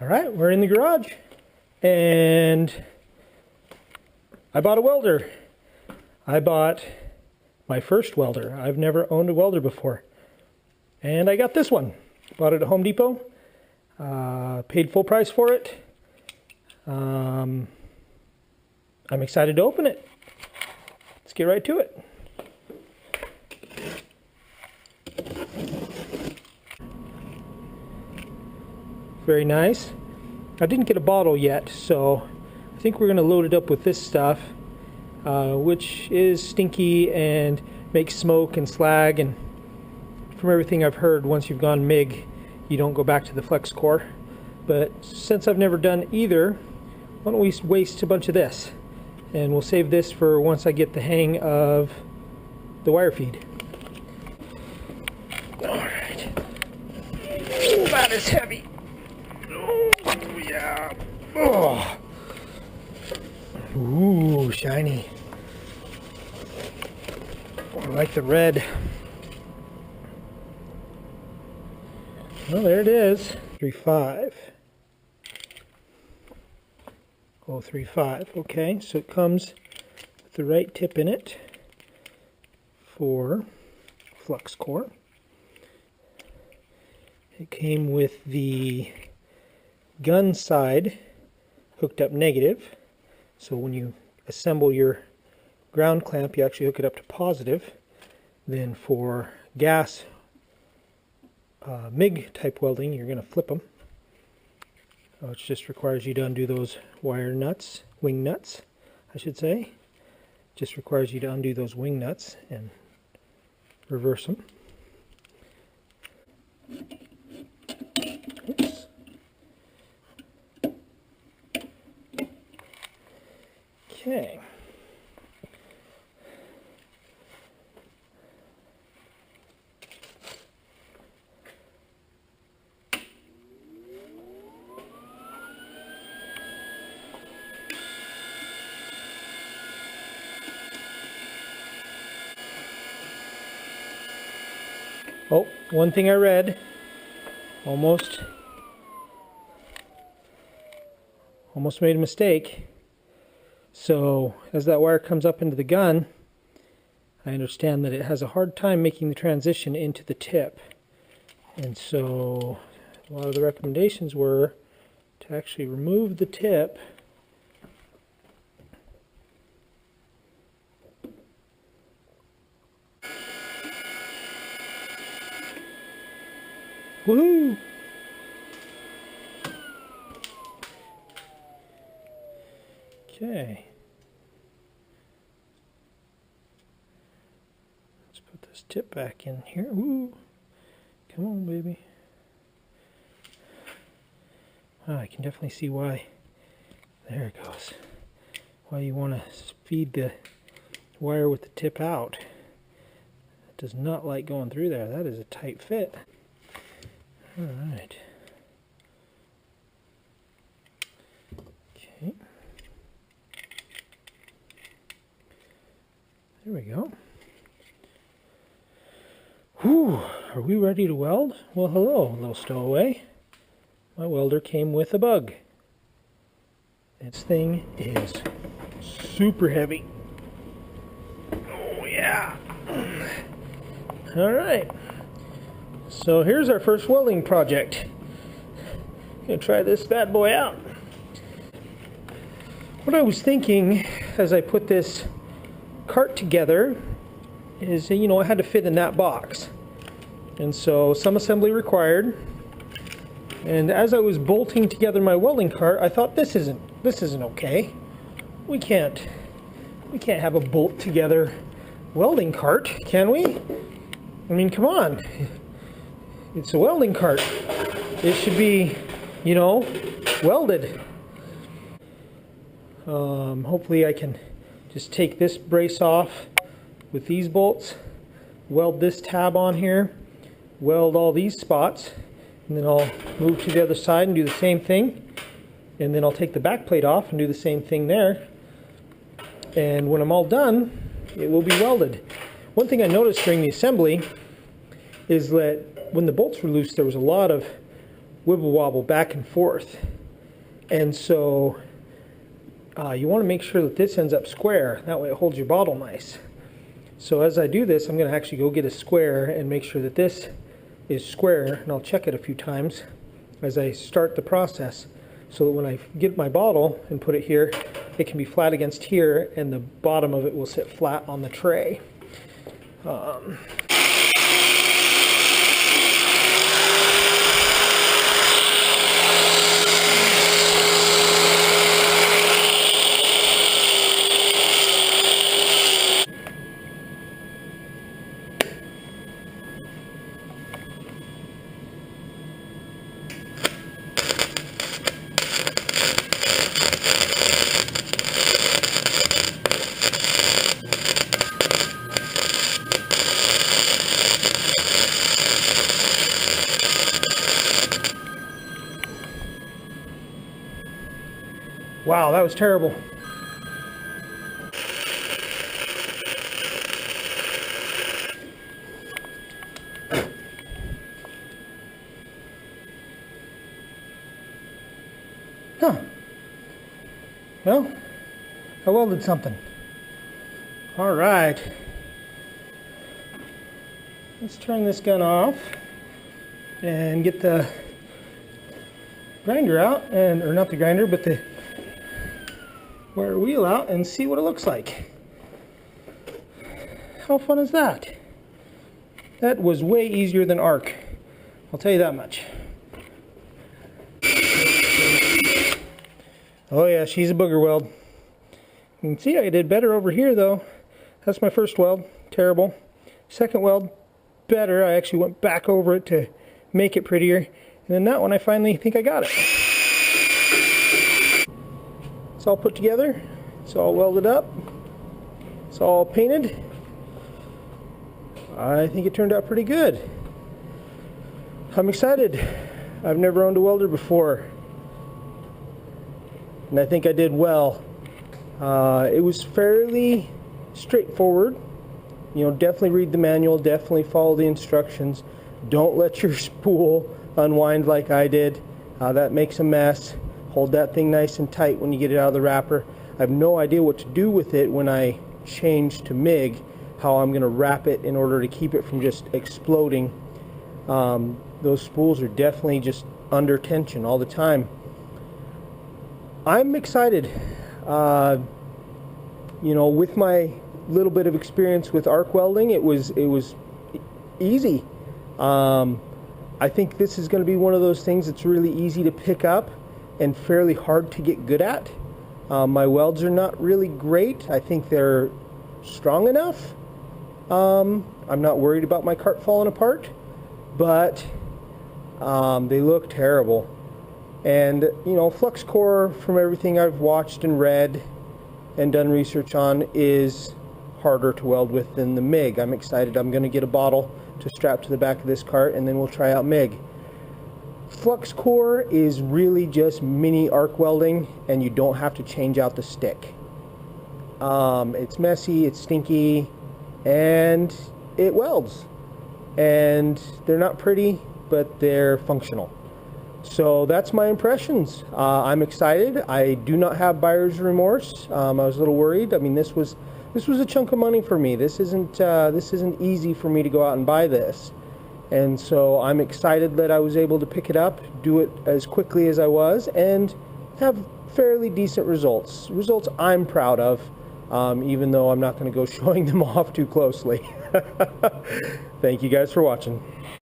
All right, we're in the garage and I bought a welder. I bought my first welder. I've never owned a welder before. And I got this one. Bought it at Home Depot. Paid full price for it. I'm excited to open it. Let's get right to it. Very nice. I didn't get a bottle yet, so I think we're going to load it up with this stuff, which is stinky and makes smoke and slag, and from everything I've heard, once you've gone MIG, you don't go back to the flex core. But since I've never done either, why don't we waste a bunch of this? And we'll save this for once I get the hang of the wire feed. Alright. Oh, that is heavy. Oh, yeah. Oh. Ooh, shiny. I like the red. Well, there it is. 3.5. 0.35. Okay, so it comes with the right tip in it for flux core. It came with the gun side hooked up negative, so when you assemble your ground clamp you actually hook it up to positive. Then for gas MIG type welding, you're going to flip them, which just requires you to undo those wire nuts, wing nuts I should say. Just requires you to undo those wing nuts and reverse them. Oops. Okay. Oh, one thing I read, almost made a mistake. So as that wire comes up into the gun, I understand that it has a hard time making the transition into the tip. And so a lot of the recommendations were to actually remove the tip . Woohoo! Okay. Let's put this tip back in here. Woo! Come on, baby. Oh, I can definitely see why. There it goes. Why you want to feed the wire with the tip out. It does not like going through there. That is a tight fit. All right. Okay. There we go. Whew, are we ready to weld? Well, hello, little stowaway. My welder came with a bug. This thing is super heavy. Oh, yeah. All right. So here's our first welding project. I'm gonna try this bad boy out. What I was thinking as I put this cart together is, you know, I had to fit in that box. And so some assembly required. And as I was bolting together my welding cart, I thought this isn't okay. We can't have a bolt together welding cart, can we? I mean, come on. It's a welding cart. It should be, you know, welded. Hopefully I can just take this brace off with these bolts, weld this tab on here, weld all these spots, and then I'll move to the other side and do the same thing. And then I'll take the back plate off and do the same thing there. And when I'm all done, it will be welded. One thing I noticed during the assembly is that when the bolts were loose, there was a lot of wibble wobble back and forth. And so you want to make sure that this ends up square. That way it holds your bottle nice. So as I do this, I'm going to actually go get a square and make sure that this is square. And I'll check it a few times as I start the process, so that when I get my bottle and put it here, it can be flat against here and the bottom of it will sit flat on the tray. Wow, that was terrible. Huh. Well, I welded something. All right. Let's turn this gun off and get the grinder out, or not the grinder, but the wire wheel out, and see what it looks like. How fun is that? That was way easier than arc, I'll tell you that much. Oh yeah, she's a booger weld. You can see I did better over here though. That's my first weld, terrible. Second weld, better. I actually went back over it to make it prettier. And then that one I finally think I got it. It's all put together, it's all welded up, it's all painted. I think it turned out pretty good. I'm excited. I've never owned a welder before, and I think I did well. It was fairly straightforward. You know, definitely read the manual, definitely follow the instructions. Don't let your spool unwind like I did. That makes a mess. Hold that thing nice and tight when you get it out of the wrapper. I have no idea what to do with it when I change to MIG, how I'm going to wrap it in order to keep it from just exploding. Those spools are definitely just under tension all the time. I'm excited. You know, with my little bit of experience with arc welding, it was easy. I think this is going to be one of those things that's really easy to pick up and fairly hard to get good at. My welds are not really great. I think they're strong enough. I'm not worried about my cart falling apart, but they look terrible. And you know, flux core, from everything I've watched and read and done research on, is harder to weld with than the MIG. I'm excited. I'm going to get a bottle to strap to the back of this cart, and then we'll try out MIG. Flux core is really just mini arc welding, and you don't have to change out the stick. It's messy, it's stinky, and it welds. And they're not pretty, but they're functional. So that's my impressions. I'm excited. I do not have buyer's remorse. I was a little worried. I mean, this was a chunk of money for me. This isn't easy for me to go out and buy this. And so I'm excited that I was able to pick it up, do it as quickly as I was, and have fairly decent results. Results I'm proud of, even though I'm not going to go showing them off too closely. Thank you guys for watching.